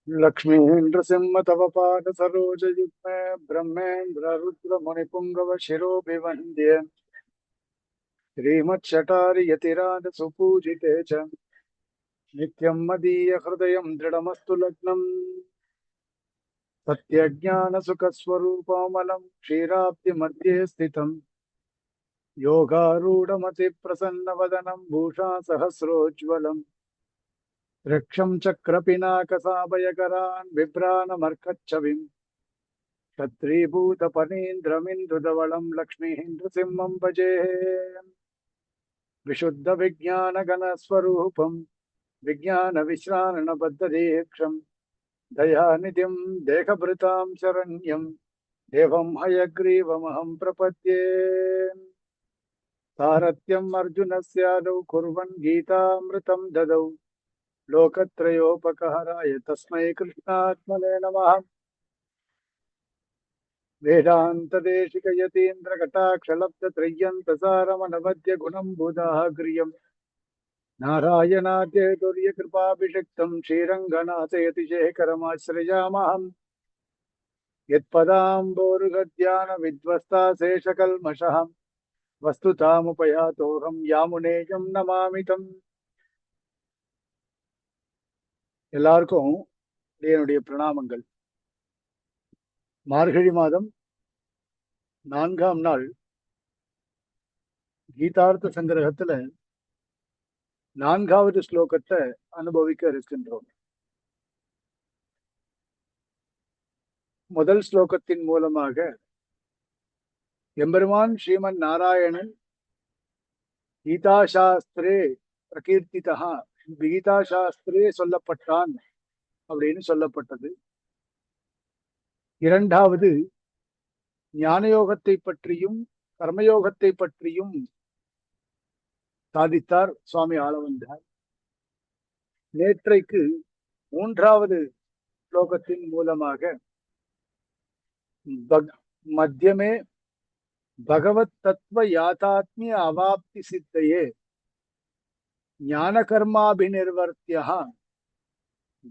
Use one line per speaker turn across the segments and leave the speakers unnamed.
लक्ष्मीन्द्र सिंह तव पाद सरोज युग्म ब्रह्मेन्द्र रुद्र मुनिपुंगव शिरोभिवन्द्य श्रीमच्छटारि यतिराज सुपूजिते च नित्यं मदीय हृदयं दृढमस्तु लग्नम् सत्यज्ञानसुखस्वरूपमलं क्षीराब्धिमध्ये स्थितम् योगारूढमतिप्रसन्नवदनं भूषा सहस्रोज्ज्वलम् रक्षं चक्रपिनाकसाभयकरान् बिभ्राणमर्कच्छविम् क्षत्रीभूतपनीन्द्रमिन्दुधवलं लक्ष्मीः नृसिंहं भजेः विशुद्धविज्ञानगणस्वरूपं विज्ञानविश्राणबद्धदीक्षं दयानिधिं देहभृतां शरण्यं देवं हयग्रीवमहं प्रपद्ये सारथ्यम् अर्जुनस्यादौ कुर्वन् गीतामृतं ददौ लोकत्रयोपकहराय तस्मै कृष्णात्मने नमः वेदान्तदेशिकयतीन्द्रकटाक्षलब्धत्रय्यन्तसारमनवद्य गुणम्बुधाग्र्यम् नारायणाद्यैतुर्यकृपाभिषिक्तम् श्रीरङ्गनाथयतिशेखरमाश्रयामहम् यत्पदाम्बोरुगद्यानविध्वस्ताशेषकल्मषः वस्तुतामुपयातोऽहम् यामुनेयम् नमामि तम्. எல்லாருக்கும் என்னுடைய பிரணாமங்கள். மார்கழி மாதம் 4ஆம் நாள் கீதார்த்த சங்கிரகத்துல 4வது ஸ்லோகத்தை அனுபவிக்க இருக்கின்றோம். முதல் ஸ்லோகத்தின் மூலமாக எம்பெருமான் ஸ்ரீமன் நாராயணன் கீதாசாஸ்திரே பிரகீர்த்திதா, கீதாசாஸ்திரே சொல்லப்பட்டான் அப்படின்னு சொல்லப்பட்டது. இரண்டாவது ஞானயோகத்தை பற்றியும் கர்மயோகத்தை பற்றியும் சாதித்தார் சுவாமி ஆளவந்தார். நேற்றைக்கு 3வது ஸ்லோகத்தின் மூலமாக மத்தியமே பகவத் தத்துவ யாதாத்மிய அவாப்தி சித்தையே ஞான கர்மாபிநிர்வர்த்தியா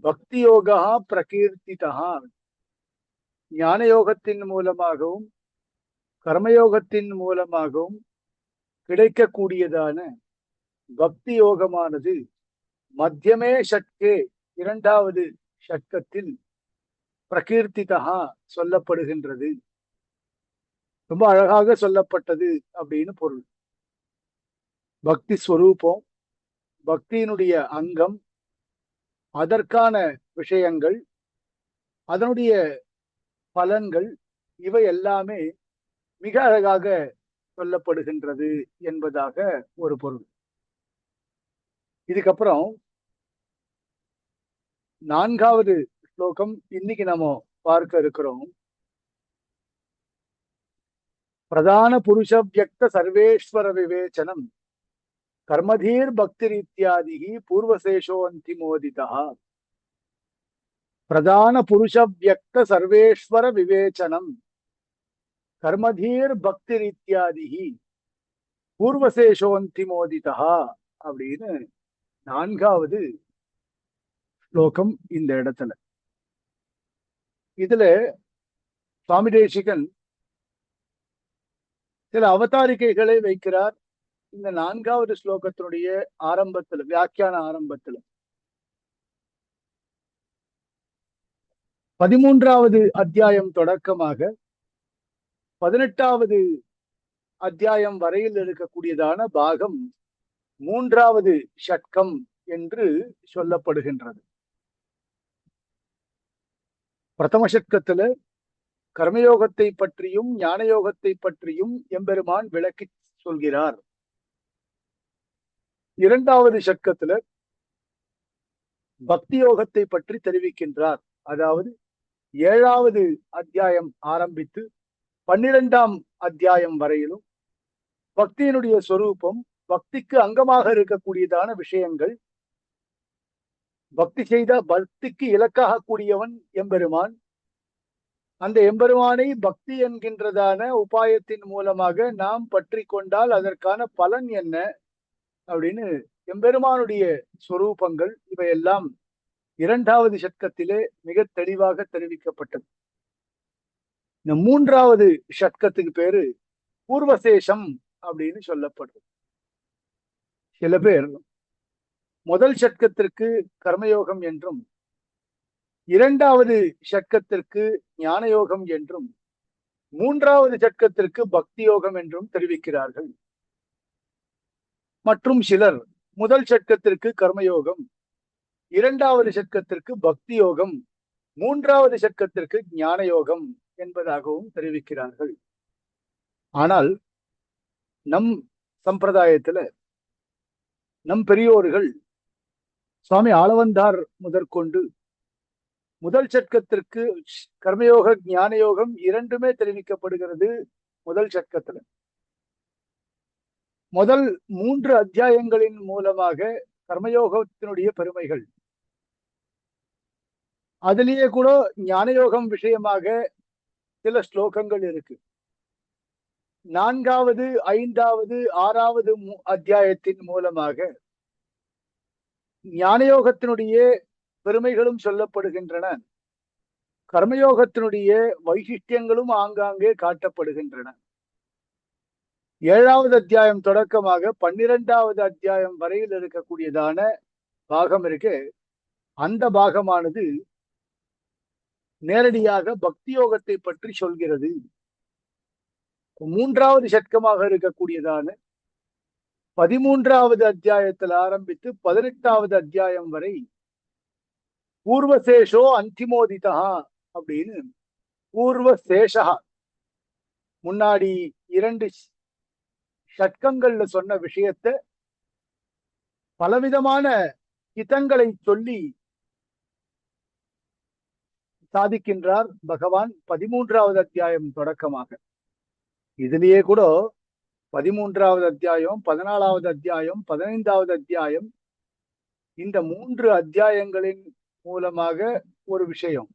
பக்தி யோகா பிரகீர்த்திதா, ஞான யோகத்தின் மூலமாகவும் கர்மயோகத்தின் மூலமாகவும் கிடைக்கக்கூடியதான பக்தி யோகமானது மத்தியமே ஷட்கே, 2வது ஷட்கத்தில் பிரகீர்த்திதா சொல்லப்படுகின்றது. ரொம்ப அழகாக சொல்லப்பட்டது அப்படின்னு பொருள். பக்தி ஸ்வரூபம், பக்தியினுடைய அங்கம், அதற்கான விஷயங்கள், அதனுடைய பலன்கள், இவை எல்லாமே மிக அழகாக சொல்லப்படுகின்றது என்பதாக ஒரு பொருள். இதுக்கப்புறம் 4வது ஸ்லோகம் இன்னைக்கு நம்ம பார்க்க இருக்கிறோம். பிரதான புருஷ வியக்த சர்வேஸ்வர விவேச்சனம் கர்மதீர் பக்தி இத்தியாதி பூர்வசேஷோ அந்திமோதிதா. பிரதான புருஷ வியக்த சர்வேஸ்வர விவேச்சனம் கர்மதீர் பக்தி இத்தியாதி பூர்வசேஷோ அந்திமோதிதா அப்படின்னு 4வது ஸ்லோகம் இந்த இடத்துல. இதுல சுவாமி தேசிகன் சில அவதாரிகைகளை வைக்கிறார். இந்த 4வது ஸ்லோகத்தினுடைய ஆரம்பத்துல, வியாக்கியான ஆரம்பத்துல 13வது அத்தியாயம் தொடக்கமாக 18வது அத்தியாயம் வரையில் இருக்கக்கூடியதான பாகம் 3வது ஷட்கம் என்று சொல்லப்படுகின்றது. பிரதம ஷட்கத்துல கர்மயோகத்தை பற்றியும் ஞான யோகத்தை பற்றியும் எம்பெருமான் விளக்கி சொல்கிறார். 2வது ஷட்கத்துல பக்தி யோகத்தை பற்றி தெரிவிக்கின்றார். அதாவது 7வது அத்தியாயம் ஆரம்பித்து 12ஆம் அத்தியாயம் வரையிலும் பக்தியினுடைய சொரூபம், பக்திக்கு அங்கமாக இருக்கக்கூடியதான விஷயங்கள், பக்தி செய்த பக்திக்கு இலக்காக கூடியவன் எம்பெருமான், அந்த எம்பெருமானை பக்தி என்கின்றதான உபாயத்தின் மூலமாக நாம் பற்றி கொண்டால் அதற்கான பலன் என்ன அப்படின்னு எம்பெருமானுடைய சொரூபங்கள் இவையெல்லாம் இரண்டாவது ஷட்கத்திலே மிக தெளிவாக தெரிவிக்கப்பட்டது. இந்த மூன்றாவது ஷட்கத்துக்கு பேரு பூர்வசேஷம் அப்படின்னு சொல்லப்படுது. சில பேர் முதல் ஷட்கத்திற்கு கர்மயோகம் என்றும், இரண்டாவது ஷட்கத்திற்கு ஞான யோகம் என்றும், மூன்றாவது ஷட்கத்திற்கு பக்தி யோகம் என்றும் தெரிவிக்கிறார்கள். மற்றும் சிலர் முதல் ஷட்கத்திற்கு கர்மயோகம், இரண்டாவது ஷட்கத்திற்கு பக்தி யோகம், மூன்றாவது ஷட்கத்திற்கு ஞான யோகம் என்பதாகவும் தெரிவிக்கிறார்கள். ஆனால் நம் சம்பிரதாயத்துல நம் பெரியோர்கள் சுவாமி ஆளவந்தார் முதற்கொண்டு முதல் ஷட்கத்திற்கு கர்மயோக ஞான யோகம் இரண்டுமே தெரிவிக்கப்படுகிறது. முதல் ஷட்கத்துல முதல் 3 அத்தியாயங்களின் மூலமாக கர்மயோகத்தினுடைய பெருமைகள், அதிலேயே கூட ஞானயோகம் விஷயமாக சில ஸ்லோகங்கள் இருக்கு. 4வது 5வது 6வது அத்தியாயத்தின் மூலமாக ஞானயோகத்தினுடைய பெருமைகளும் சொல்லப்படுகின்றன. கர்மயோகத்தினுடைய வைசிஷ்டியங்களும் ஆங்காங்கே காட்டப்படுகின்றன. 7வது அத்தியாயம் தொடக்கமாக 12வது அத்தியாயம் வரையில் இருக்கக்கூடியதான பாகம் இருக்கு. அந்த பாகமானது நேரடியாக பக்தி யோகத்தை பற்றி சொல்கிறது. 3வது ஷட்கமாக இருக்கக்கூடியதான 13வது அத்தியாயத்தில் ஆரம்பித்து 18வது அத்தியாயம் வரை பூர்வசேஷோ அந்திமோதிதா அப்படின்னு பூர்வசேஷா முன்னாடி 2 ஷட்கங்கள்ல சொன்ன விஷயத்தை பலவிதமான ஹிதங்களை சொல்லி சாதிக்கின்றார் பகவான் 13வது அத்தியாயம் தொடக்கமாக. இதுலயே கூட 13வது அத்தியாயம், 14வது அத்தியாயம், 15வது அத்தியாயம், இந்த 3 அத்தியாயங்களின் மூலமாக ஒரு விஷயம்,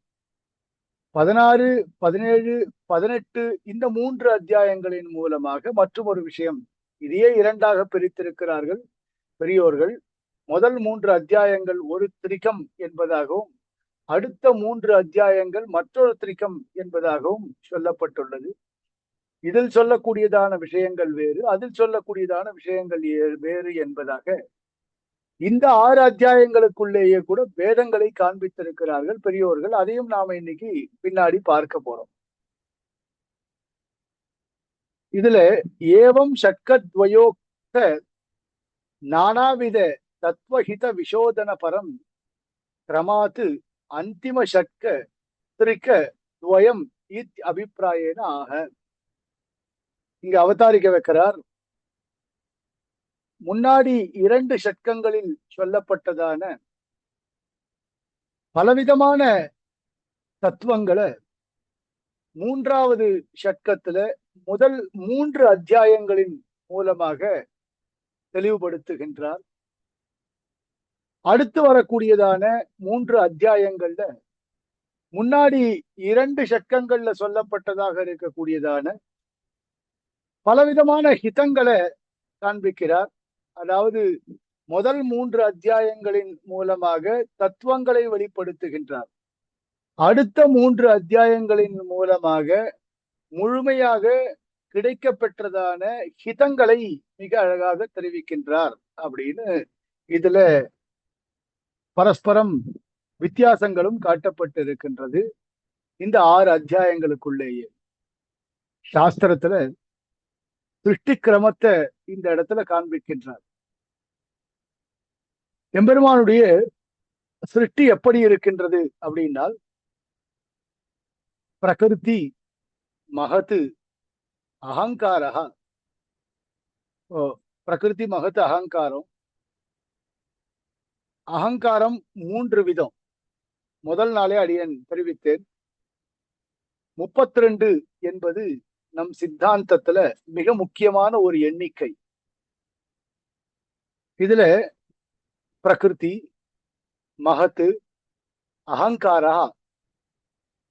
16, 17, 18 இந்த 3 அத்தியாயங்களின் மூலமாக மற்றும் ஒரு விஷயம். இதையே 2ஆக பிரித்திருக்கிறார்கள் பெரியோர்கள். முதல் 3 அத்தியாயங்கள் ஒரு திரிகம் என்பதாகவும், அடுத்த 3 அத்தியாயங்கள் மற்றொரு திரிகம் என்பதாகவும் சொல்லப்பட்டுள்ளது. இதில் சொல்லக்கூடியதான விஷயங்கள் வேறு, அதில் சொல்லக்கூடியதான விஷயங்கள் வேறு என்பதாக இந்த 6 அத்தியாயங்களுக்குள்ளேயே கூட வேதங்களை காண்பித்திருக்கிறார்கள் பெரியோர்கள். அதையும் நாம இன்னைக்கு பின்னாடி பார்க்க போறோம். இதுல ஏவம் ஷட்கத்வயோக்த நானாவித தத்வஹித விஷோதன பரம் கிரமாத்து அந்திம ஷட்க திரிக துவயம் இத் அபிப்பிராயேன ஆக. இங்க அவதாரிக்க வைக்கிறார். முன்னாடி 2 ஷட்கங்களில் சொல்லப்பட்டதான பலவிதமான தத்துவங்களை 3வது ஷட்கத்துல முதல் 3 அத்தியாயங்களின் மூலமாக தெளிவுபடுத்துகின்றார். அடுத்து வரக்கூடியதான 3 அத்தியாயங்கள்ல முன்னாடி 2 ஷட்கங்கள்ல சொல்லப்பட்டதாக இருக்கக்கூடியதான பலவிதமான ஹிதங்களை காண்பிக்கிறார். அதாவது முதல் 3 அத்தியாயங்களின் மூலமாக தத்துவங்களை வெளிப்படுத்துகின்றார். அடுத்த 3 அத்தியாயங்களின் மூலமாக முழுமையாக கிடைக்க பெற்றதான ஹிதங்களை மிக அழகாக தெரிவிக்கின்றார். அப்படின்னு இதுல பரஸ்பரம் வித்தியாசங்களும் காட்டப்பட்டிருக்கின்றது. இந்த 6 அத்தியாயங்களுக்குள்ளேயே சாஸ்திரத்துல சிருஷ்டி கிரமத்தை இந்த இடத்துல காண்பிக்கின்றார். எம்பெருமானுடைய சிருஷ்டி எப்படி இருக்கின்றது அப்படின்னால், பிரகிருதி மகத்து அகங்காரா. பிரகிருதி மகத்து அகங்காரம். அகங்காரம் 3 விதம். முதல் நாளே அடியன் தெரிவித்தேன். 32 என்பது நம் சித்தாந்தத்துல மிக முக்கியமான ஒரு எண்ணிக்கை. இதுல பிரகிருதி மகத்து அகங்காரா,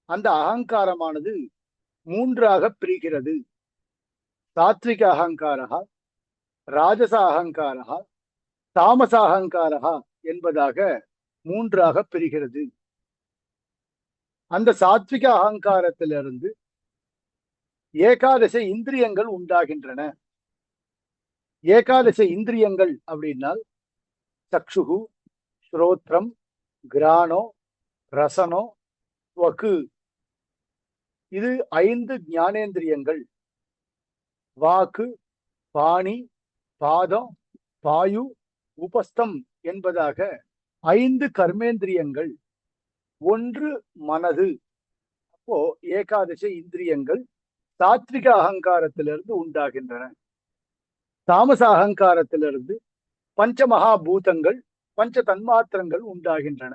அந்த அகங்காரமானது 3ஆக பிரிகிறது. சாத்விக அகங்காரா, ராஜச அகங்காரா, தாமச அகங்காரா என்பதாக மூன்றாக பிரிகிறது. அந்த சாத்விக அகங்காரத்திலிருந்து ஏகாதச இந்திரியங்கள் உண்டாகின்றன. ஏகாதச இந்திரியங்கள் அப்படின்னால் சக்ஷுகு, ஸ்ரோத்ரம், கிராணோ, ரசனோ, வக்கு, இது 5 ஞானேந்திரியங்கள். வாக்கு, பாணி, பாதம், பாயு, உபஸ்தம் என்பதாக 5 கர்மேந்திரியங்கள். 1 மனது. அப்போ ஏகாதச இந்திரியங்கள் சாத்விக அகங்காரத்திலிருந்து உண்டாகின்றன. தாமச அகங்காரத்திலிருந்து பஞ்ச மகாபூதங்கள், பஞ்ச தன்மாத்திரங்கள் உண்டாகின்றன.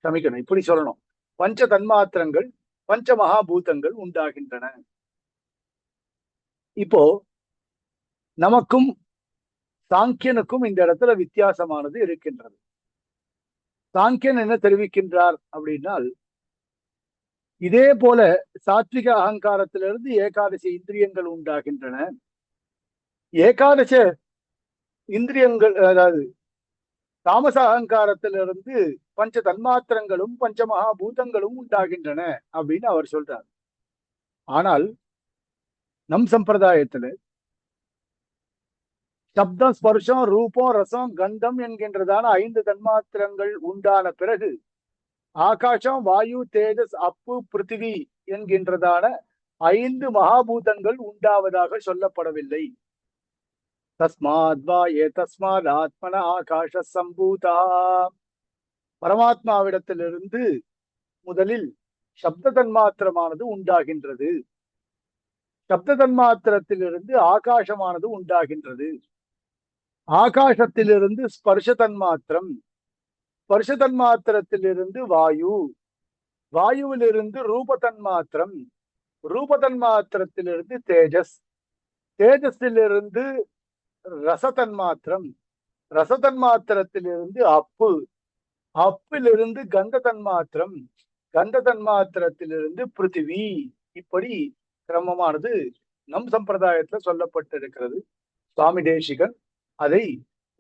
சமிக்கணும், இப்படி சொல்லணும். பஞ்ச தன்மாத்திரங்கள், பஞ்ச மகாபூதங்கள் உண்டாகின்றன. இப்போ நமக்கும் சாங்கியனுக்கும் இந்த இடத்துல வித்தியாசமானது இருக்கின்றது. சாங்கியன் என்ன தெரிவிக்கின்றார் அப்படின்னால், இதே போல சாத்விக அகங்காரத்திலிருந்து ஏகாதசி இந்திரியங்கள் உண்டாகின்றன. ஏகாதச இந்திரியங்கள், அதாவது தாமச அகங்காரத்திலிருந்து பஞ்ச தன்மாத்திரங்களும் பஞ்ச மகாபூதங்களும் உண்டாகின்றன அப்படின்னு அவர் சொல்றார். ஆனால் நம் சம்பிரதாயத்துல சப்தம், ஸ்பர்ஷம், ரூபம், ரசம், கந்தம் என்கின்றதான 5 தன்மாத்திரங்கள் உண்டான பிறகு ஆகாசம், வாயு, தேஜஸ், அப்பு, பிருத்திவி என்கின்றதான 5 மகாபூதங்கள் உண்டாவதாக சொல்லப்படவில்லை. தஸ்மாத்வா ஏதஸ்மாத் ஆத்மன ஆகாஷ சம்பூதா. பரமாத்மாவிடத்திலிருந்து முதலில் சப்த தன்மாத்திரமானது உண்டாகின்றது. சப்த தன்மாத்திரத்திலிருந்து ஆகாசமானது உண்டாகின்றது. ஆகாசத்திலிருந்து ஸ்பர்ஷ தன்மாத்திரம், ஸ்பர்ஷ தன்மாத்திரத்திலிருந்து வாயு, வாயுவிலிருந்து ரூப தன்மாத்திரம், ரூப தன்மாத்திரத்திலிருந்து தேஜஸ், தேஜஸிலிருந்து ரச தன்மாத்திரம், ரச தன்மாத்திரத்திலிருந்து அப்பு, அப்பிலிருந்து கந்த தன்மாத்திரம், கந்த தன்மாத்திரத்திலிருந்து பிருத்திவி. இப்படி கிரமமானது நம் சம்பிரதாயத்துல சொல்லப்பட்டிருக்கிறது. சுவாமி தேசிகன் அதை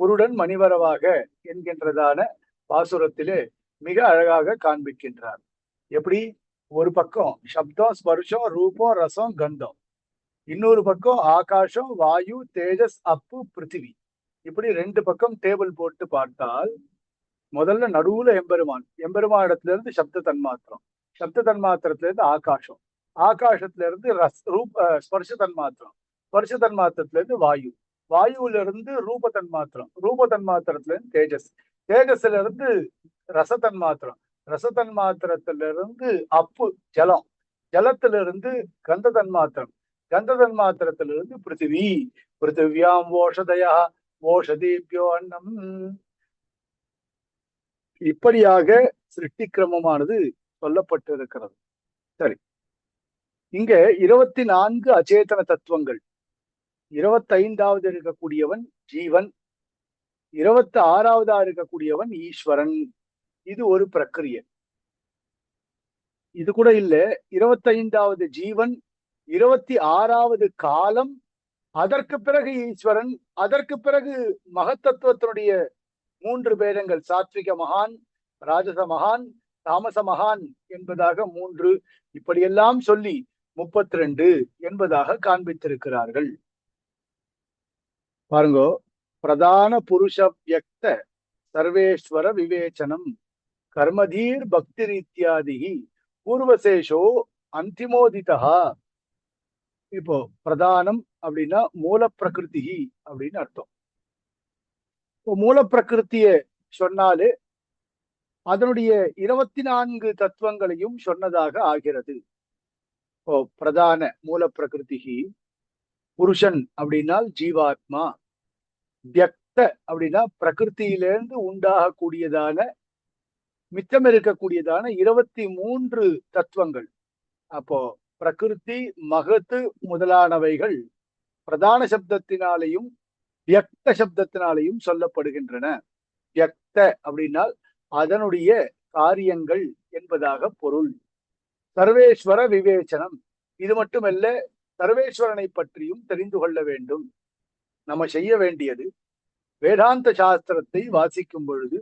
புருடன் மணிவரவாக என்கின்றதான பாசுரத்திலே மிக அழகாக காண்பிக்கின்றார். எப்படி? ஒரு பக்கம் சப்தம், ஸ்பர்ஷம், ரூபம், ரசம், கந்தம், இன்னொரு பக்கம் ஆகாசம், வாயு, தேஜஸ், அப்பு, பிருத்திவி. இப்படி 2 பக்கம் டேபிள் போட்டு பார்த்தால், முதல்ல நடுவுல எம்பெருமான், எம்பெருமானிடத்துல இருந்து சப்த தன்மாத்திரம், சப்த தன்மாத்திரத்துல இருந்து ஆகாசம், ஆகாசத்துல இருந்து ஸ்பர்ஷ தன்மாத்திரம், ஸ்பர்ஷ தன்மாத்திரத்துல இருந்து வாயு, வாயுவில இருந்து ரூப தன்மாத்திரம், ரூப தன்மாத்திரத்துல இருந்து தேஜஸ், தேஜஸ்ல இருந்து ரச தன்மாத்திரம், ரச தன்மாத்திரத்திலிருந்து அப்பு ஜலம், ஜலத்திலிருந்து கந்த தன்மாத்திரம், கந்த தன்மாத்திரத்திலிருந்து பிருத்திவி, பிருத்திவியாம் ஓஷதயா ஓஷதீபியோ அன்னம். இப்படியாக சிருஷ்டி கிரமமானது சொல்லப்பட்டிருக்கிறது. சரி, இங்க 24 அச்சேதன தத்துவங்கள். 25வது இருக்கக்கூடியவன் ஜீவன், 26வது இருக்கக்கூடியவன் ஈஸ்வரன். இது ஒரு பிரக்கிரிய. இது கூட இல்ல, 25வது ஜீவன், 26வது காலம், அதற்கு பிறகு ஈஸ்வரன், அதற்கு பிறகு மகத்தத்துவத்தினுடைய 3 பேதங்கள், சாத்விக மகான், ராஜச மகான், தாமச மகான் என்பதாக 3, இப்படியெல்லாம் சொல்லி 32 என்பதாக காண்பித்திருக்கிறார்கள். பாருங்கோ, பிரதான புருஷ வியக்த சர்வேஸ்வர விவேச்சனம் கர்மதீர் பக்தி ரீத்யாதிகி பூர்வசேஷோ அந்திமோதிதா. இப்போ பிரதானம் அப்படின்னா மூல பிரகிருதி அப்படின்னு அர்த்தம். இப்போ மூல பிரகிருத்திய சொன்னாலே அதனுடைய 24 தத்துவங்களையும் சொன்னதாக ஆகிறது. இப்போ பிரதான மூல பிரகிருதி, புருஷன் அப்படின்னால் ஜீவாத்மா, வியக்த அப்படின்னா பிரகிருத்தியிலிருந்து உண்டாகக்கூடியதான மிச்சம் இருக்கக்கூடியதான 23 தத்துவங்கள். அப்போ பிரகிருதி, மகத்து முதலானவைகள் பிரதான சப்தத்தினாலையும் வியக்த சப்தத்தினாலையும் சொல்லப்படுகின்றன. வியக்த அப்படின்னால் அதனுடைய காரியங்கள் என்பதாக பொருள். சர்வேஸ்வர விவேச்சனம், இது மட்டுமல்ல, சர்வேஸ்வரனை பற்றியும் தெரிந்து கொள்ள வேண்டும். நம்ம செய்ய வேண்டியது வேதாந்த சாஸ்திரத்தை வாசிக்கும் பொழுது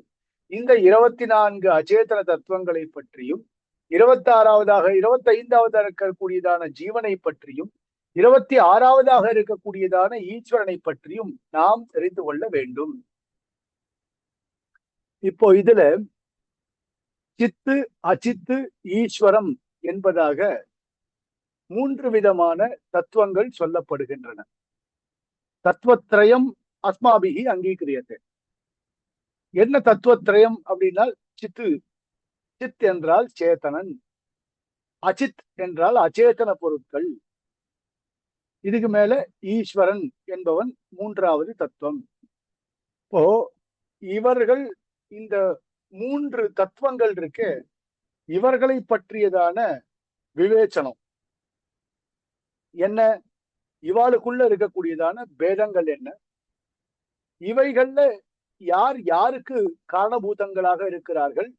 இந்த 24 அச்சேதன தத்துவங்களை பற்றியும் 26வதாக 25வதாக இருக்கக்கூடியதான ஜீவனை பற்றியும் 26வதாக இருக்கக்கூடியதான ஈஸ்வரனை பற்றியும் நாம் தெரிந்து கொள்ள வேண்டும். இப்போ இதுல சித்து, அச்சித்து, ஈஸ்வரம் என்பதாக 3 விதமான தத்துவங்கள் சொல்லப்படுகின்றன. தத்துவத்ரயம் அஸ்மாபிகி அங்கீகிரியத்தை. என்ன தத்துவத்ரயம் அப்படின்னா சித்து, சித் என்றால் சேத்தனன், அச்சித் என்றால் அச்சேதன பொருட்கள், இதுக்கு மேல ஈஸ்வரன் என்பவன் 3வது தத்துவம். இப்போ இவர்கள் இந்த 3 தத்துவங்கள் இருக்கு, இவர்களை பற்றியதான விவேச்சனம் என்ன, இவாளுக்குள்ள இருக்கக்கூடியதான பேதங்கள் என்ன, இவைகள்ல யார் யாருக்கு காரணபூதங்களாக இருக்கிறார்கள்,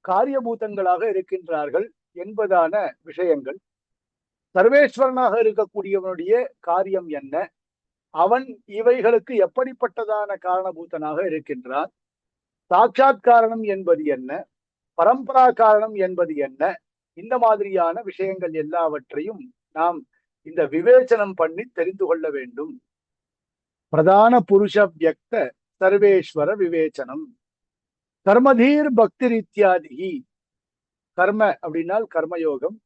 காரியபூதங்களாக இருக்கின்றார்கள் என்பதான விஷயங்கள், சர்வேஸ்வரனாக இருக்கக்கூடியவனுடைய காரியம் என்ன, அவன் இவைகளுக்கு எப்படிப்பட்டதான காரணபூதனாக இருக்கின்றான், சாட்சாத் காரணம் என்பது என்ன, பரம்பரா காரணம் என்பது என்ன, இந்த மாதிரியான விஷயங்கள் எல்லாவற்றையும் நாம் இந்த விவேச்சனம் பண்ணி தெரிந்து கொள்ள வேண்டும். பிரதான புருஷ வியக்த சர்வேஸ்வர விவேச்சனம். கர்மதீர் பக்தி இத்தியாதி. கர்ம அப்படின்னால் கர்மயோகம்,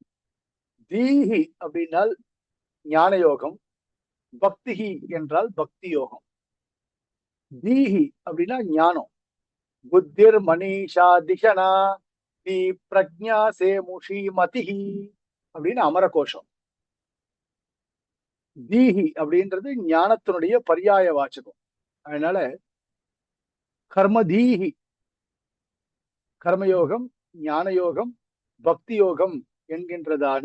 தீஹி அப்படின்னால் ஞான யோகம், பக்திஹி என்றால் பக்தி யோகம். தீஹி அப்படின்னா ஞானம். புத்திர் மணிஷா திஷனா தி பிரக்ஞா சேமுஷி மதிஹி அப்படின்னு அமரகோஷம். தீஹி அப்படின்றது ஞானத்தினுடைய பர்யாய வாச்சகம். அதனால கர்மதீஹி, கர்மயோகம், ஞான யோகம், பக்தி யோகம் என்கின்றதான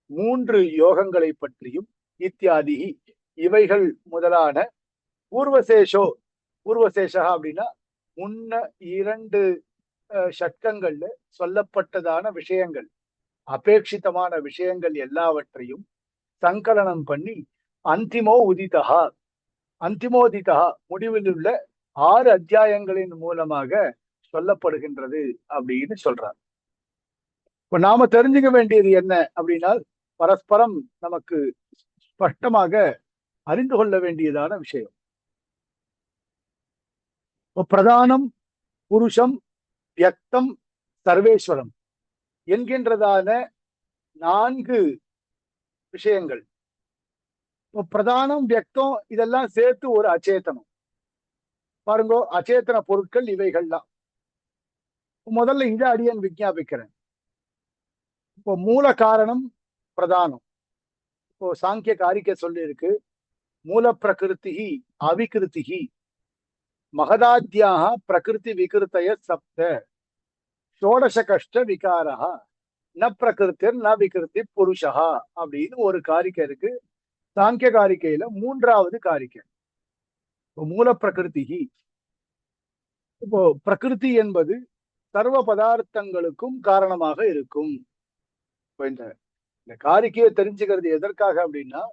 3 யோகங்களை பற்றியும் இத்தியாதி இவைகள் முதலான பூர்வசேஷோ, பூர்வசேஷா அப்படின்னா முன்ன 2 ஷட்கங்கள்ல சொல்லப்பட்டதான விஷயங்கள், அபேட்சிதமான விஷயங்கள் எல்லாவற்றையும் சங்கலனம் பண்ணி அந்திமோ உதிதா, அந்திமோதிதா முடிவில் உள்ள 6 அத்தியாயங்களின் மூலமாக சொல்லப்படுகின்றது அப்படின்னு சொல்றார். இப்ப நாம தெரிஞ்சுக்க வேண்டியது என்ன அப்படின்னா, பரஸ்பரம் நமக்கு ஸ்பஷ்டமாக அறிந்து கொள்ள வேண்டியதான விஷயம். பிரதானம் புருஷம் வியக்தம் சர்வேஸ்வரம் என்கின்றதான 4 விஷயங்கள். பிரதானம் வியக்தம் இதெல்லாம் சேர்த்து ஒரு அச்சேதனம். பாருங்க, அச்சேதன பொருட்கள் இவைகள்லாம். முதல்ல இதை அடியன் விஞ்ஞாபிக்கிறேன். இப்போ மூல காரணம் பிரதானம். இப்போ சாங்கிய காரிக்க சொல்லி இருக்கு, மூல பிரகிருதி அவிகிருதி மகதாத்யாக பிரகிருதி விகிருத்தய சப்த ஷோடச கஷ்ட விகாரா ந பிரகிருத்திர் ந விகிருதி புருஷா அப்படின்னு ஒரு காரிக்கை இருக்கு. சாங்கிய காரிக்கையில 3வது காரிக்கை. மூல பிரகிருதி. இப்போ பிரகிருதி என்பது சர்வ பதார்த்தங்களுக்கும் காரணமாக இருக்கும். இப்போ இந்த காரிக்கையை தெரிஞ்சுக்கிறது எதற்காக அப்படின்னா,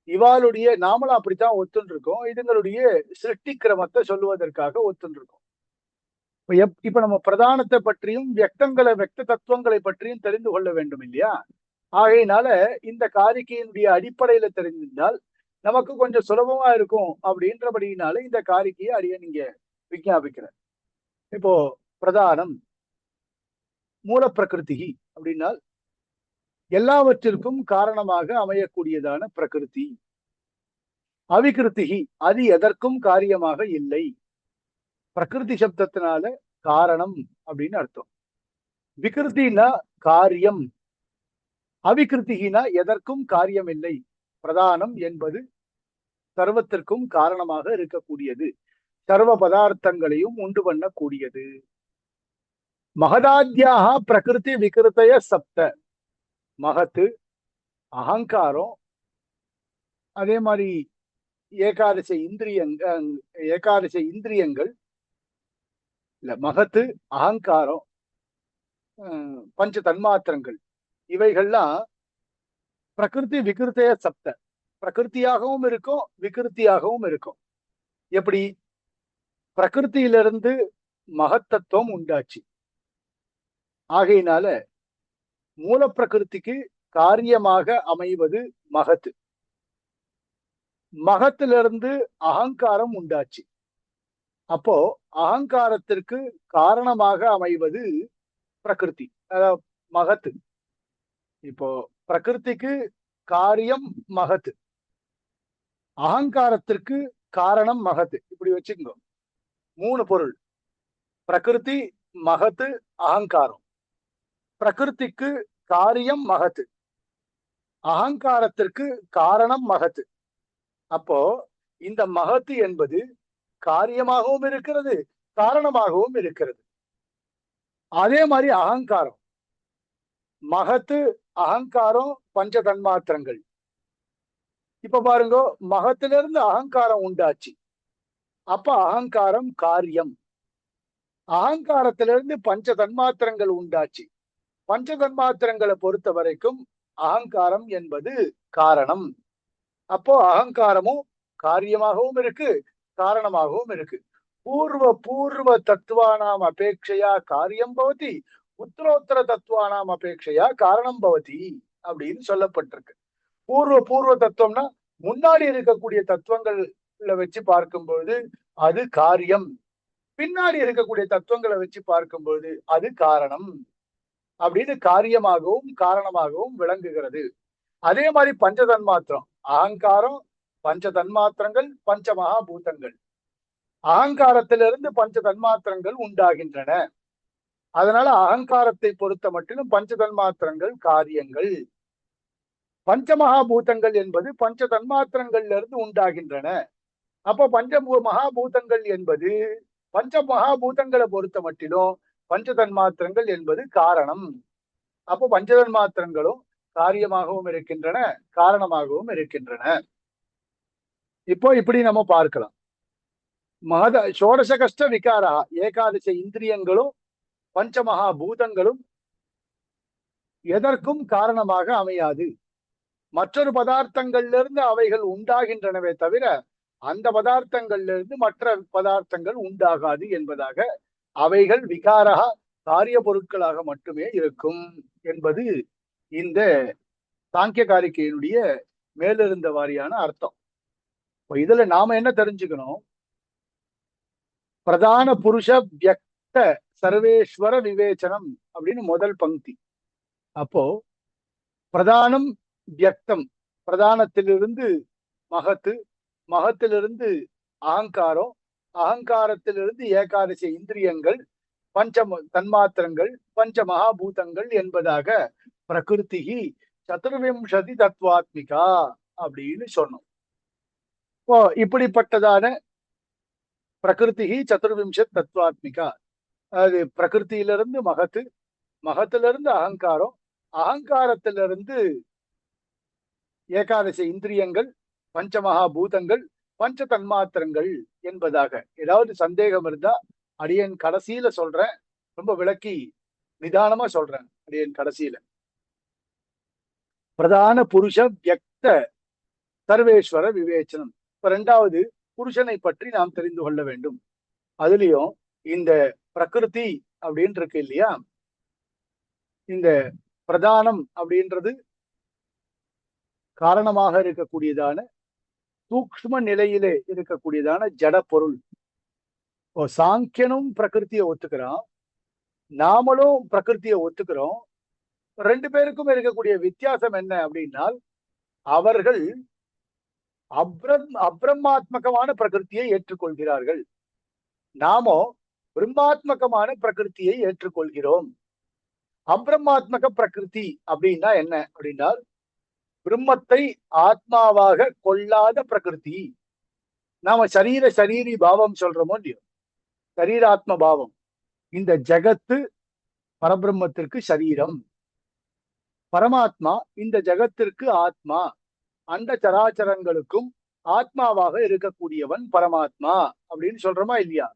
இவாளுடைய நாமளும் அப்படித்தான் ஒத்துன்னு இருக்கோம், இதுங்களுடைய சிருஷ்டி கிரமத்தை சொல்லுவதற்காக ஒத்துன்னு இருக்கோம். இப்ப நம்ம பிரதானத்தை பற்றியும் வியக்தங்களை, வியக்த தத்துவங்களை பற்றியும் தெரிந்து கொள்ள வேண்டும் இல்லையா? ஆகையினால இந்த காரிக்கையினுடைய அடிப்படையில தெரிஞ்சிருந்தால் நமக்கு கொஞ்சம் சுலபமா இருக்கும் அப்படின்றபடியினால இந்த காரிக்கையை அடிய நீங்க விஞ்ஞாபிக்கிறேன். இப்போ பிரதானம் மூல பிரகிருதி அப்படின்னா எல்லாவற்றிற்கும் காரணமாக அமையக்கூடியதான பிரகிருதி. அவிகிருதி அது எதற்கும் காரியமாக இல்லை. பிரகிருதி சப்தத்தினால காரணம் அப்படின்னு அர்த்தம். விகிருத்தினா காரியம், அவிகிருத்தினா எதற்கும் காரியம் இல்லை. பிரதானம் என்பது சர்வத்திற்கும் காரணமாக இருக்கக்கூடியது, சர்வ பதார்த்தங்களையும் உண்டு பண்ணக்கூடியது. மகதாத்யாக பிரகிருதி விகிருத்தய சப்த. மகத்து அகங்காரம், அதே மாதிரி ஏகாதச இந்திரியங்கள் இல்ல, மகத்து அகங்காரம், பஞ்ச தன்மாத்திரங்கள் இவைகள்லாம் பிரகிருதி விகிருத்தய சப்த. பிரகிருத்தியாகவும் இருக்கும், விகிருத்தியாகவும் இருக்கும். எப்படி? பிரகிருத்தியிலிருந்து மகத்தத்துவம் உண்டாச்சு. ஆகையினால மூல பிரகிருதிக்கு காரியமாக அமைவது மகத்து. மகத்திலிருந்து அகங்காரம் உண்டாச்சு. அப்போ அகங்காரத்திற்கு காரணமாக அமைவது பிரகிருதி, அதாவது மகத்து. இப்போ பிரகிருதிக்கு காரியம் மகத்து, அகங்காரத்திற்கு காரணம் மகத்து. இப்படி வச்சுக்கோ, 3 பொருள்: பிரகிருதி, மகத்து, அகங்காரம். பிரகிருதிக்கு காரியம் மகத்து, அகங்காரத்திற்கு காரணம் மகத்து. அப்போ இந்த மகத்து என்பது காரியமாகவும் இருக்கிறது, காரணமாகவும் இருக்கிறது. அதே மாதிரி அகங்காரம், மகத்து, அகங்காரம் பஞ்ச தன்மாத்திரங்கள். இப்ப பாருங்க, மகத்திலிருந்து அகங்காரம் உண்டாச்சு. அப்ப அகங்காரம் காரியம். அகங்காரத்திலிருந்து பஞ்ச தன்மாத்திரங்கள் உண்டாச்சு. பஞ்ச தன்மாத்திரங்களை பொறுத்த வரைக்கும் அகங்காரம் என்பது காரணம். அப்போ அகங்காரமும் காரியமாகவும் இருக்கு, காரணமாகவும் இருக்கு. பூர்வ தத்துவானாம் அபேட்சையா காரியம் பவதி, உத்தரோத்தர தத்துவானாம் அபேட்சையா காரணம் பவதி அப்படின்னு சொல்லப்பட்டிருக்கு. பூர்வ தத்துவம்னா முன்னாடி இருக்கக்கூடிய தத்துவங்கள்ல வச்சு பார்க்கும்போது அது காரியம், பின்னாடி இருக்கக்கூடிய தத்துவங்களை வச்சு பார்க்கும்போது அது காரணம் அப்படின்னு காரியமாகவும் காரணமாகவும் விளங்குகிறது. அதே மாதிரி பஞ்ச தன்மாத்திரம், அகங்காரம், பஞ்ச தன்மாத்திரங்கள், பஞ்ச மகாபூதங்கள். அகங்காரத்திலிருந்து பஞ்ச தன்மாத்திரங்கள் உண்டாகின்றன. அதனால அகங்காரத்தை பொறுத்த மட்டிலும் பஞ்ச தன்மாத்திரங்கள் காரியங்கள். பஞ்ச மகாபூதங்கள் என்பது பஞ்ச தன்மாத்திரங்கள்ல இருந்து உண்டாகின்றன. அப்போ பஞ்ச மகாபூதங்கள் என்பது பஞ்ச மகாபூதங்களை பொறுத்த மட்டிலும் பஞ்ச தன்மாத்திரங்கள் என்பது காரணம். அப்போ பஞ்ச தன்மாத்திரங்களும் காரியமாகவும் இருக்கின்றன, காரணமாகவும் இருக்கின்றன. இப்போ இப்படி நம்ம பார்க்கலாம். ஷோடச கஷ்ட விகாரா, ஏகாதச இந்திரியங்களும் பஞ்ச மகாபூதங்களும் எதற்கும் காரணமாக அமையாது. மற்றொரு பதார்த்தங்கள்ல இருந்து அவைகள் உண்டாகின்றனவே தவிர அந்த பதார்த்தங்கள்ல இருந்து மற்ற பதார்த்தங்கள் உண்டாகாது என்பதாக, அவைகள் விகாரா காரிய பொருட்களாக மட்டுமே இருக்கும் என்பது இந்த சாங்கிய காரிக்கையினுடைய மேலிருந்த வாரியான அர்த்தம். இதுல நாம என்ன தெரிஞ்சுக்கணும்? பிரதான புருஷ வியக்த சர்வேஸ்வர விவேச்சனம் அப்படின்னு முதல் பங்கி. அப்போ பிரதானம் வியக்தம், பிரதானத்திலிருந்து மகத்து, மகத்திலிருந்து அகங்காரம், அகங்காரத்திலிருந்து ஏகாதசி இந்திரியங்கள், பஞ்ச தன்மாத்திரங்கள், பஞ்ச மகாபூதங்கள் என்பதாக பிரகிருதி சதுர்விம்சதி தத்துவாத்மிகா அப்படின்னு சொன்னோம். இப்போ இப்படிப்பட்டதான பிரகிருதி சதுர்விம்சத் தத்துவாத்மிகா, அது பிரகிருத்தியிலிருந்து மகத்து, மகத்திலிருந்து அகங்காரம், அகங்காரத்திலிருந்து ஏகாதசி இந்திரியங்கள், பஞ்ச மகாபூதங்கள், பஞ்ச தன்மாத்திரங்கள் என்பதாக. ஏதாவது சந்தேகம் இருந்தா அடியன் கடைசியில சொல்றேன், ரொம்ப விளக்கி நிதானமா சொல்றேன். அடியன் கடைசியில பிரதான புருஷ வியக்த சர்வேஸ்வர விவேச்சனம். இப்ப 2வது புருஷனை பற்றி நாம் தெரிந்து கொள்ள வேண்டும். அதுலயும் இந்த பிரகிருதி அப்படின்னு இருக்கு இல்லையா, இந்த பிரதானம் அப்படின்றது காரணமாக இருக்கக்கூடியதான சூக்ஷ்ம நிலையிலே இருக்கக்கூடியதான ஜட பொருள். இப்போ சாங்கியனும் பிரகிருத்தியை ஒத்துக்கிறான், நாமளும் பிரகிருத்தியை ஒத்துக்கிறோம். 2 பேருக்கும் இருக்கக்கூடிய வித்தியாசம் என்ன அப்படின்னால், அவர்கள் அப்ரமாத்மகமான பிரகிருத்தியை ஏற்றுக்கொள்கிறார்கள், நாமோ பிரம்மாத்மகமான பிரகிருத்தியை ஏற்றுக்கொள்கிறோம். அப்ரமாத்மக பிரகிருதி அப்படின்னா என்ன அப்படின்னா, பிரம்மத்தை ஆத்மாவாக கொள்ளாத பிரகிருதி. நாம சரீரி பாவம் சொல்றோமோ இல்லையோ, சரீராத்ம பாவம். இந்த ஜகத்து பரபிரம்மத்திற்கு சரீரம், பரமாத்மா இந்த ஜகத்திற்கு ஆத்மா, அண்ட சராச்சரங்களுக்கும் ஆத்மாவாக இருக்கக்கூடியவன் பரமாத்மா அப்படின்னு சொல்றோமா இல்லையா?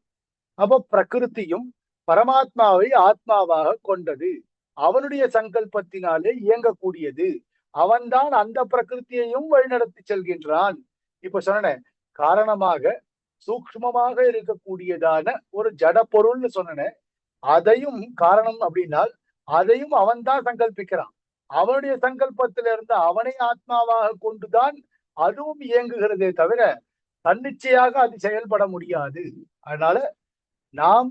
அப்போ பிரகிருத்தியும் பரமாத்மாவை ஆத்மாவாக கொண்டது, அவனுடைய சங்கல்பத்தினாலே இயங்கக்கூடியது. அவன்தான் அந்த பிரகிருத்தியையும் வழிநடத்தி செல்கின்றான். இப்ப சொன்ன காரணமாக சூக்ஷ்மமாக இருக்கக்கூடியதான ஒரு ஜட பொருள்னு சொன்னேன். அதையும் காரணம் அப்படின்னா அதையும் அவன் தான் சங்கல்பிக்கிறான். அவனுடைய சங்கல்பத்திலிருந்து அவனை ஆத்மாவாக கொண்டுதான் அதுவும் இயங்குகிறதே தவிர தன்னிச்சையாக அது செயல்பட முடியாது. அதனால நாம்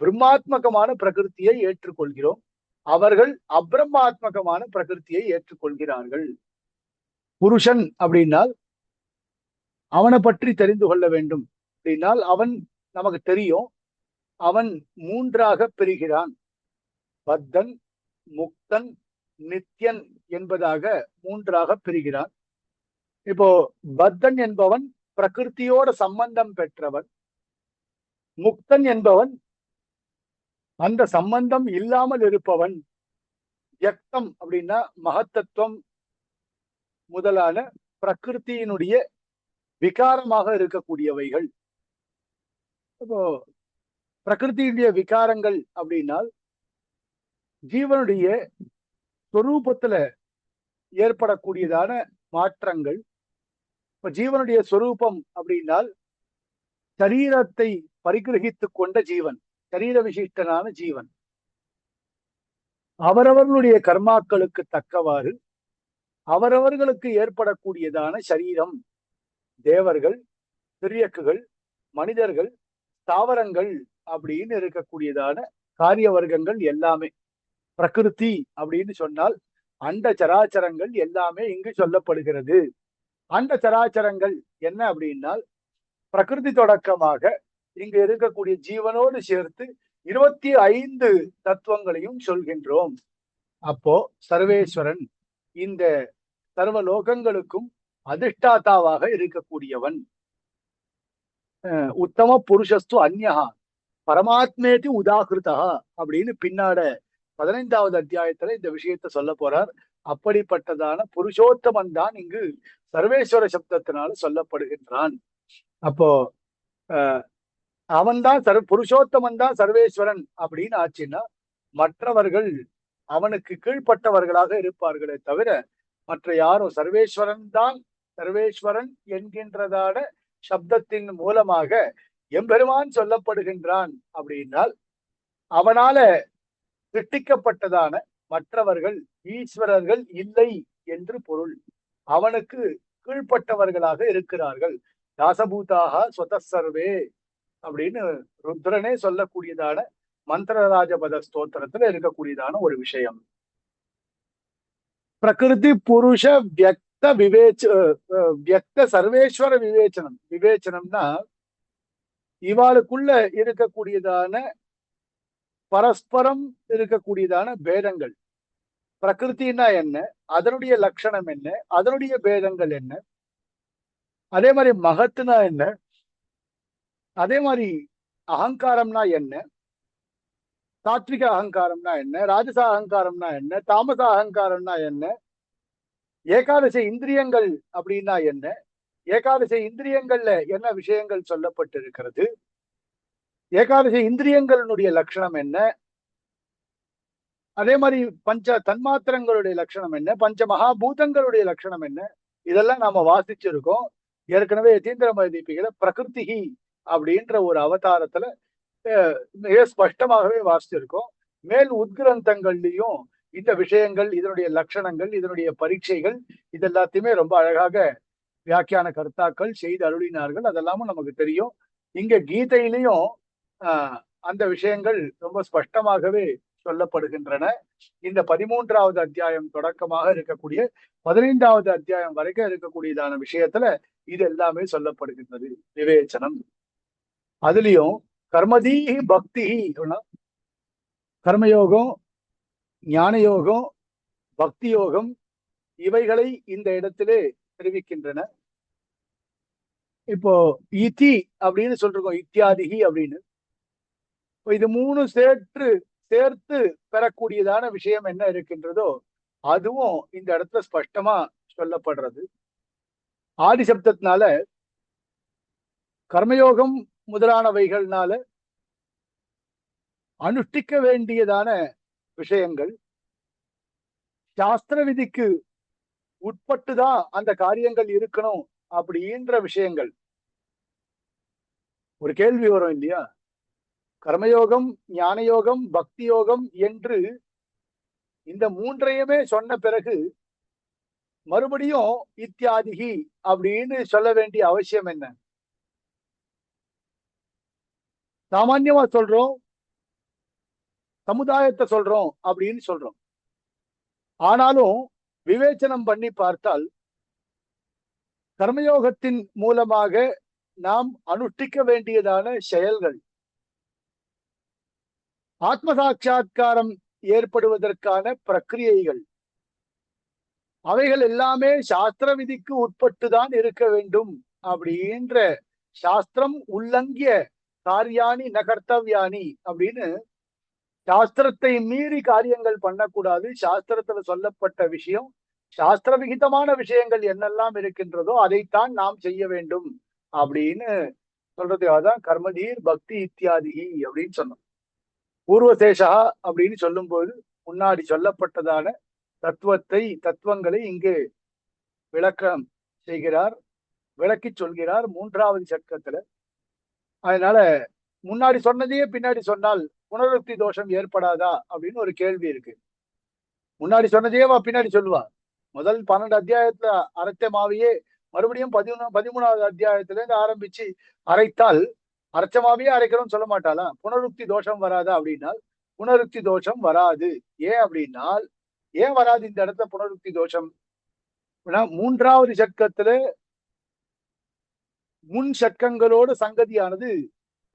பிரம்மாத்மகமான பிரகிருத்தியை ஏற்றுக்கொள்கிறோம். அவர்கள் அப்ரம்மாத்மகமான பிரகிருத்தியை ஏற்றுக்கொள்கிறார்கள். புருஷன் அப்படின்னால் அவனை பற்றி தெரிந்து கொள்ள வேண்டும் அப்படின்னால் அவன் நமக்கு தெரியும். அவன் மூன்றாக பிரிகிறான். பத்தன், முக்தன், நித்யன் என்பதாக மூன்றாக பிரிகிறான். இப்போ பத்தன் என்பவன் பிரகிருத்தியோட சம்பந்தம் பெற்றவன். முக்தன் என்பவன் அந்த சம்பந்தம் இல்லாமல் இருப்பவன். யக்தம் அப்படின்னா மகத்தத்துவம் முதலான பிரகிருத்தியினுடைய விகாரமாக இருக்கக்கூடியவைகள். இப்போ பிரகிருத்தியுடைய விகாரங்கள் அப்படின்னால் ஜீவனுடைய சொரூபத்துல ஏற்படக்கூடியதான மாற்றங்கள். இப்ப ஜீவனுடைய சொரூபம் அப்படின்னால் சரீரத்தை பரிகிரகித்துக் கொண்ட ஜீவன், சரீர விசிஷ்டனான ஜீவன். அவரவர்களுடைய கர்மாக்களுக்கு தக்கவாறு அவரவர்களுக்கு ஏற்படக்கூடியதான சரீரம். தேவர்கள், திரியக்குகள், மனிதர்கள், தாவரங்கள் அப்படின்னு இருக்கக்கூடியதான காரிய வர்க்கங்கள் எல்லாமே பிரகிருதி அப்படின்னு சொன்னால் அண்ட சராச்சரங்கள் எல்லாமே இங்கு சொல்லப்படுகிறது. அண்ட சராச்சரங்கள் என்ன அப்படின்னால் பிரகிருதி தொடக்கமாக இங்கு இருக்கக்கூடிய ஜீவனோடு சேர்த்து 25 தத்துவங்களையும் சொல்கின்றோம். அப்போ சர்வேஸ்வரன் இந்த சர்வ லோகங்களுக்கும் அதிஷ்டாதாவாக இருக்கக்கூடியவன். உத்தம புருஷஸ்து அந்யஹா பரமாத்மேதி உதாகிருதா அப்படின்னு பின்னாட 15வது அத்தியாயத்துல இந்த விஷயத்த சொல்ல போறார். அப்படிப்பட்டதான புருஷோத்தமன் தான் இங்கு சர்வேஸ்வர சப்தத்தினால சொல்லப்படுகின்றான். அப்போ அவன் தான் புருஷோத்தமன் தான் சர்வேஸ்வரன் அப்படின்னு ஆச்சுன்னா மற்றவர்கள் அவனுக்கு கீழ்ப்பட்டவர்களாக இருப்பார்களே தவிர மற்ற யாரும் சர்வேஸ்வரன் தான் சர்வேஸ்வரன் என்கின்றதான சப்தத்தின் மூலமாக எம்பெருமான் சொல்லப்படுகின்றான் அப்படின்னால் அவனால சிருஷ்டிக்கப்பட்டதான மற்றவர்கள் ஈஸ்வரர்கள் இல்லை என்று பொருள். அவனுக்கு கீழ்ப்பட்டவர்களாக இருக்கிறார்கள். தாசபூதாக ஸ்வதசர்வே அப்படின்னு ருத்ரனே சொல்லக்கூடியதான மந்திரராஜபத ஸ்தோத்திரத்துல இருக்கக்கூடியதான ஒரு விஷயம். பிரகிருதி புருஷ வியக்த வியக்த சர்வேஸ்வர விவேச்சனம்னா இவாளுக்குள்ள இருக்கக்கூடியதான பரஸ்பரம் இருக்கக்கூடியதான பேதங்கள். பிரகிருத்தின்னா என்ன, அதனுடைய லட்சணம் என்ன, அதனுடைய பேதங்கள் என்ன, அதே மாதிரி மகத்துனா என்ன, அதே மாதிரி அகங்காரம்னா என்ன, சாத்விக அகங்காரம்னா என்ன, ராஜச அகங்காரம்னா என்ன, தாமச அகங்காரம்னா என்ன, ஏகாதச இந்திரியங்கள் அப்படின்னா என்ன, ஏகாதச இந்திரியங்கள்ல என்ன விஷயங்கள் சொல்லப்பட்டிருக்கிறது, ஏகாதச இந்திரியங்களுடைய லட்சணம் என்ன, அதே மாதிரி பஞ்ச தன்மாத்திரங்களுடைய லட்சணம் என்ன, பஞ்ச மகாபூதங்களுடைய லட்சணம் என்ன, இதெல்லாம் நாம வாசிச்சிருக்கோம். ஏற்கனவே யதீந்திரமய தீபிகையில பிரகிருதி அப்படின்ற ஒரு அவதாரத்துல மிக ஸ்பஷ்டமாகவே வாசிச்சிருக்கோம். மேல் உத்கிரந்தங்கள்லயும் இந்த விஷயங்கள், இதனுடைய லட்சணங்கள், இதனுடைய பரீட்சைகள் இதெல்லாத்தையுமே ரொம்ப அழகாக வியாக்கியான கர்த்தாக்கள் செய்து அருளினார்கள். அதெல்லாமும் நமக்கு தெரியும். இங்க கீதையிலையும் அந்த விஷயங்கள் ரொம்ப ஸ்பஷ்டமாகவே சொல்லப்படுகின்றன. இந்த 13வது அத்தியாயம் தொடக்கமாக இருக்கக்கூடிய 15வது அத்தியாயம் வரைக்கும் இருக்கக்கூடியதான விஷயத்துல இது எல்லாமே சொல்லப்படுகின்றது. விவேச்சனம். அதுலயும் கர்மதீஹி பக்தி, கர்மயோகம், ஞான யோகம், பக்தி யோகம் இவைகளை இந்த இடத்திலே தெரிவிக்கின்றன. இப்போ இதி அப்படின்னு சொல்றோம், இத்தியாதிகி அப்படின்னு. இது 3 சேர்த்து பெறக்கூடியதான விஷயம் என்ன இருக்கின்றதோ அதுவும் இந்த இடத்துல ஸ்பஷ்டமா சொல்லப்படுறது. ஆதி சப்தத்தினால கர்மயோகம் முதலானவைகள்னால அனுஷ்டிக்க வேண்டியதான விஷயங்கள், சாஸ்திர விதிக்கு உட்பட்டுதான் அந்த காரியங்கள் இருக்கணும் அப்படின்ற விஷயங்கள். ஒரு கேள்வி வரும் இல்லையா? கர்மயோகம், ஞான யோகம், பக்தி யோகம் என்று இந்த மூன்றையுமே சொன்ன பிறகு மறுபடியும் இத்தியாதிகி அப்படின்னு சொல்ல வேண்டிய அவசியம் என்ன? சாமான்யமா சொல்றோம், சமுதாயத்தை சொல்றோம் அப்படின்னு சொல்றோம். ஆனாலும் விவேச்சனம் பண்ணி பார்த்தால் கர்மயோகத்தின் மூலமாக நாம் அனுஷ்டிக்க வேண்டியதான செயல்கள், ஆத்ம சாட்சா்காரம் ஏற்படுவதற்கான பிரக்கிரியைகள், அவைகள் எல்லாமே சாஸ்திர விதிக்கு உட்பட்டுதான் இருக்க வேண்டும் அப்படின்ற சாஸ்திரம் உள்ளங்கிய காரியாணி நகர்த்தவியானி அப்படின்னு சாஸ்திரத்தை மீறி காரியங்கள் பண்ணக்கூடாது. சாஸ்திரத்துல சொல்லப்பட்ட விஷயம், சாஸ்திர விகிதமான விஷயங்கள் என்னெல்லாம் இருக்கின்றதோ அதைத்தான் நாம் செய்ய வேண்டும் அப்படின்னு சொல்றதுக்காகதான் கர்மதீர் பக்தி இத்தியாதி அப்படின்னு சொன்னோம். பூர்வசேஷா அப்படின்னு சொல்லும் போது முன்னாடி சொல்லப்பட்டதான தத்துவங்களை இங்கு விளக்கம் செய்கிறார், விளக்கி சொல்கிறார் 3வது சட்கத்துல. அதனால முன்னாடி சொன்னதையே பின்னாடி சொன்னால் புனருக்தி தோஷம் ஏற்படாதா அப்படின்னு ஒரு கேள்வி இருக்கு. முன்னாடி சொன்னதையே பின்னாடி சொல்லுவா. முதல் 12 அத்தியாயத்துல அரைத்த மாவையே மறுபடியும் 13வது அத்தியாயத்துல இருந்து ஆரம்பிச்சு அரைத்தால் அரைச்ச மாவையே அரைக்கிறோம்னு சொல்ல மாட்டாளா? புனருக்தி தோஷம் வராதா அப்படின்னா புனருக்தி தோஷம் வராது. ஏன் அப்படின்னால், ஏன் வராது இந்த இடத்துல புனருக்தி தோஷம்? 3வது சட்கத்துல முன் சட்கங்களோடு சங்கதியானது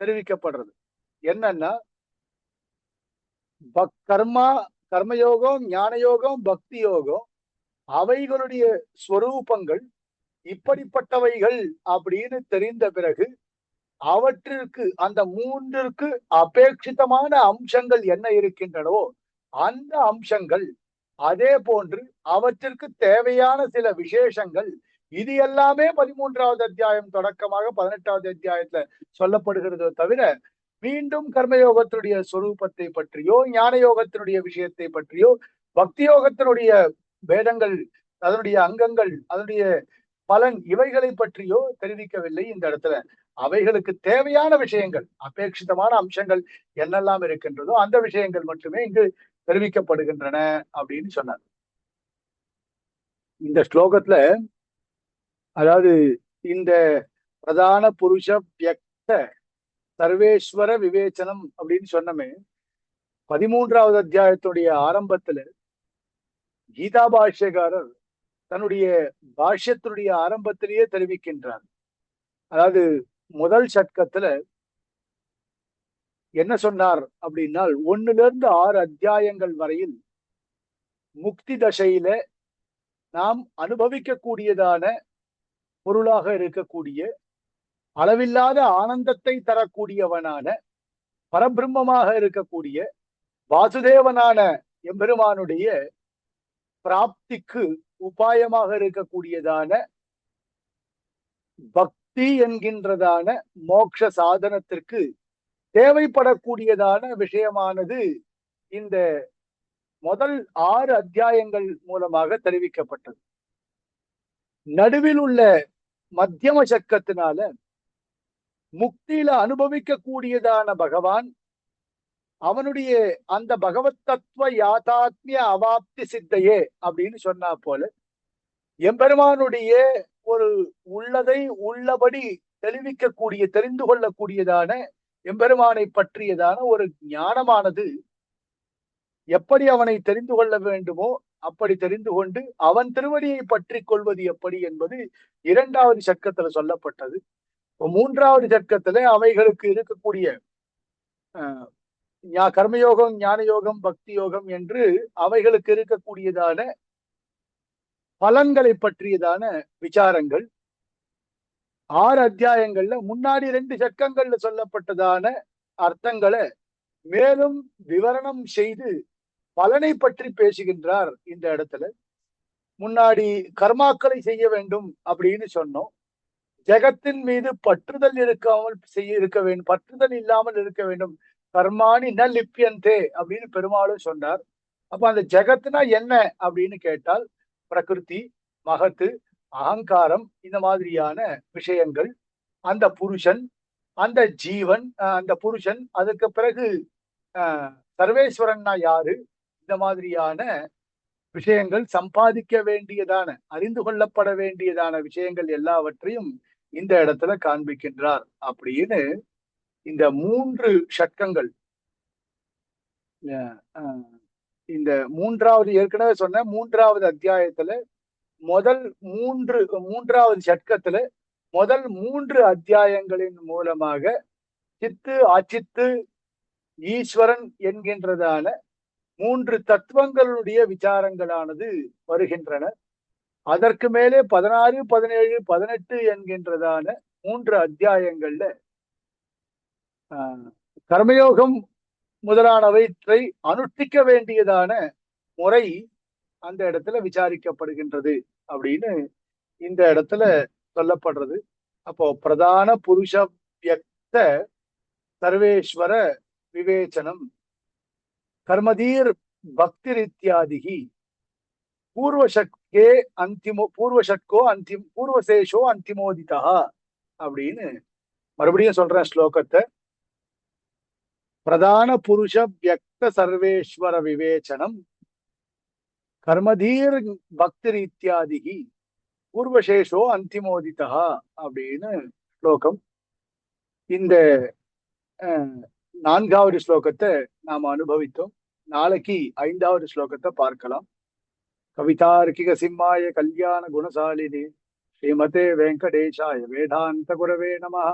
தெரிவிக்கப்படுறது. என்னன்னா, கர்மயோகம், ஞான யோகம், பக்தி யோகம் அவைகளுடைய ஸ்வரூபங்கள் இப்படிப்பட்டவைகள் அப்படின்னு தெரிந்த பிறகு அவற்றிற்கு அந்த 3ற்கு அபேட்சிதமான அம்சங்கள் என்ன இருக்கின்றனோ அந்த அம்சங்கள், அதே போன்று அவற்றிற்கு தேவையான சில விசேஷங்கள், இது எல்லாமே 13வது அத்தியாயம் தொடக்கமாக 18வது அத்தியாயத்துல சொல்லப்படுகிறதோ தவிர மீண்டும் கர்மயோகத்தினுடைய சொரூபத்தை பற்றியோ, ஞான யோகத்தினுடைய விஷயத்தை பற்றியோ, பக்தி யோகத்தினுடைய வேதங்கள், அதனுடைய அங்கங்கள், அதனுடைய பலன், இவைகளை பற்றியோ தெரிவிக்கவில்லை இந்த இடத்துல. அவைகளுக்கு தேவையான விஷயங்கள், அபேட்சிதமான அம்சங்கள் என்னெல்லாம் இருக்கின்றதோ அந்த விஷயங்கள் மட்டுமே இங்கு தெரிவிக்கப்படுகின்றன அப்படின்னு சொன்னார். இந்த ஸ்லோகத்துல அதாவது இந்த பிரதான புருஷ வியக்த சர்வேஸ்வர விவேச்சனம் அப்படின்னு சொன்னமே, 13வது அத்தியாயத்துடைய ஆரம்பத்துல கீதா பாஷ்யக்காரர் தன்னுடைய பாஷ்யத்தினுடைய ஆரம்பத்திலேயே தெரிவிக்கின்றார். அதாவது முதல் சட்கத்துல என்ன சொன்னார் அப்படின்னா, 1லிருந்து 6 அத்தியாயங்கள் வரையில் முக்தி தசையில நாம் அனுபவிக்க கூடியதான பொருளாக இருக்கக்கூடிய அளவில்லாத ஆனந்தத்தை தரக்கூடியவனான பரபிரம்மமாக இருக்கக்கூடிய வாசுதேவனான எம்பெருமானுடைய பிராப்திக்கு உபாயமாக இருக்கக்கூடியதான பக்தி என்கின்றதான மோட்ச சாதனத்திற்கு தேவைப்படக்கூடியதான விஷயமானது இந்த முதல் 6 அத்தியாயங்கள் மூலமாக தெரிவிக்கப்பட்டது. நடுவில் உள்ள மத்தியம சக்கத்தினால முக்தியில அனுபவிக்க கூடியதான பகவான், அவனுடைய அந்த பகவத் தத்துவ யாதாத்மிய அவாப்தி சித்தையே அப்படின்னு சொன்னா போல எம்பெருமானுடைய ஒரு உள்ளதை உள்ளபடி தெரிந்து கொள்ளக்கூடியதான எம்பெருமானை பற்றியதான ஒரு ஞானமானது எப்படி அவனை தெரிந்து கொள்ள வேண்டுமோ அப்படி தெரிந்து கொண்டு அவன் திருவடியை பற்றி கொள்வது எப்படி என்பது 2வது சட்கத்துல சொல்லப்பட்டது. 3வது சட்கத்துல அவைகளுக்கு இருக்கக்கூடிய கர்மயோகம், ஞான யோகம், பக்தி யோகம் என்று அவைகளுக்கு இருக்கக்கூடியதான பலன்களை பற்றியதான விசாரங்கள் 6 அத்தியாயங்கள்ல முன்னாடி 2 சட்கங்கள்ல சொல்லப்பட்டதான அர்த்தங்களை மேலும் விவரணம் செய்து பலனை பற்றி பேசுகின்றார். இந்த இடத்துல முன்னாடி கர்மாக்களை செய்ய வேண்டும் அப்படின்னு சொன்னோம். ஜெகத்தின் மீது பற்றுதல் இருக்க வேண்டும், பற்றுதல் இல்லாமல் இருக்க வேண்டும். கர்மாணி ந லிப்யந்தே அப்படின்னு பெருமாளும் சொன்னார். அப்ப அந்த ஜெகத்னா என்ன அப்படின்னு கேட்டால் பிரகிருதி, மகத்து, அகங்காரம், இந்த மாதிரியான விஷயங்கள், அந்த புருஷன், அந்த ஜீவன் அந்த புருஷன் அதுக்கு பிறகு சர்வேஸ்வரன்னா யாரு, இந்த மாதிரியான விஷயங்கள் சம்பாதிக்க வேண்டியதான அறிந்து கொள்ளப்பட வேண்டியதான விஷயங்கள் எல்லாவற்றையும் இந்த இடத்துல காண்பிக்கின்றார் அப்படின்னு இந்த 3 ஷட்கங்கள் இந்த ஏற்கனவே சொன்ன 3வது அத்தியாயத்துல முதல் 3வது ஷட்கத்துல முதல் 3 அத்தியாயங்களின் மூலமாக சித்து அச்சித்து ஈஸ்வரன் என்கின்றதான 3 தத்துவங்களுடைய விசாரங்களானது வருகின்றன. அதற்கு மேலே 16, 17, 18 என்கின்றதான 3 அத்தியாயங்கள்ல கர்மயோகம் முதலானவற்றை அனுஷ்டிக்க வேண்டியதான முறை அந்த இடத்துல விசாரிக்கப்படுகின்றது அப்படின்னு இந்த இடத்துல சொல்லப்படுறது. அப்போ பிரதான புருஷ வியக்த சர்வேஸ்வர விவேச்சனம் கர்மதீர் பக்தி இத்தியாதிகி பூர்வசேஷோ அந்திமோதிதா அப்படின்னு மறுபடியும் சொல்றேன் ஸ்லோகத்தை. பிரதான புருஷ வியக்த சர்வேஸ்வர விவேச்சனம் கர்மதீர் பக்தி இத்தியாதிகி பூர்வசேஷோ அந்திமோதிதா அப்படின்னு ஸ்லோகம். இந்த 4வது ஸ்லோகத்தை நாம அனுபவித்தோம். நாளைக்கு 5வது ஸ்லோகத்தை பார்க்கலாம். கவிதார்க்கிக சிம்மாய கல்யாண குணசாலினி ஸ்ரீமதே வெங்கடேஷாய வேதாந்த குரவே நமஹ.